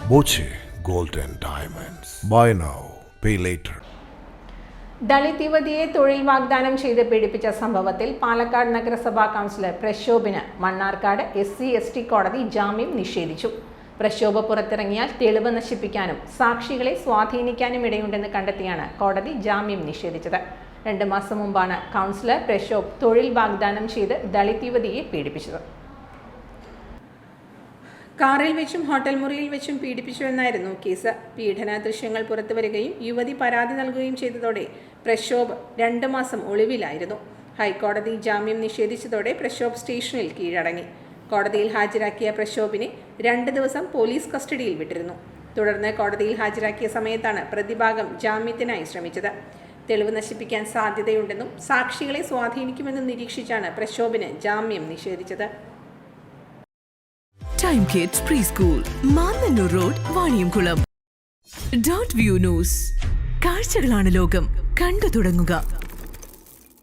Boche Gold and Diamonds. Buy now, pay later. Dalit യുവതിയെ തൊഴിൽ വാഗ്ദാനം ചെയ്ത് പീഡിപ്പിച്ച സംഭവത്തിൽ പാലക്കാട് നഗരസഭാ കൗൺസിലർ പ്രക്ഷോഭിന് മണ്ണാർക്കാട് SC/ST കോടതി ജാമ്യം നിഷേധിച്ചു. പ്രക്ഷോഭ പുറത്തിറങ്ങിയാൽ തെളിവ് നശിപ്പിക്കാനും സാക്ഷികളെ സ്വാധീനിക്കാനും ഇടയുണ്ടെന്ന് കണ്ടെത്തിയാണ് കോടതി ജാമ്യം നിഷേധിച്ചത്. 2 മാസം മുമ്പാണ് കൗൺസിലർ പ്രക്ഷോഭ് തൊഴിൽ വാഗ്ദാനം ചെയ്ത് ദളിത് യുവതിയെ പീഡിപ്പിച്ചത്. കാറിൽ വെച്ചും ഹോട്ടൽ മുറിയിൽ വെച്ചും പീഡിപ്പിച്ചുവെന്നായിരുന്നു കേസ്. പീഡന ദൃശ്യങ്ങൾ പുറത്തുവരികയും യുവതി പരാതി നൽകുകയും ചെയ്തതോടെ പ്രക്ഷോഭ് 2 മാസം ഒളിവിലായിരുന്നു. ഹൈക്കോടതി ജാമ്യം നിഷേധിച്ചതോടെ പ്രക്ഷോഭ് സ്റ്റേഷനിൽ കീഴടങ്ങി. കോടതിയിൽ ഹാജരാക്കിയ പ്രക്ഷോഭിനെ 2 ദിവസം പോലീസ് കസ്റ്റഡിയിൽ വിട്ടിരുന്നു. തുടർന്ന് കോടതിയിൽ ഹാജരാക്കിയ സമയത്താണ് പ്രതിഭാഗം ജാമ്യത്തിനായി ശ്രമിച്ചത്. തെളിവ് നശിപ്പിക്കാൻ സാധ്യതയുണ്ടെന്നും സാക്ഷികളെ സ്വാധീനിക്കുമെന്നും നിരീക്ഷിച്ചാണ് പ്രക്ഷോഭിന് ജാമ്യം നിഷേധിച്ചത്. Time Kids Preschool, Mannannur Road, Vaniyamkulam. Dot View News. കാഴ്ചകളാണ് ലോകം, കണ്ടു തുടങ്ങുക.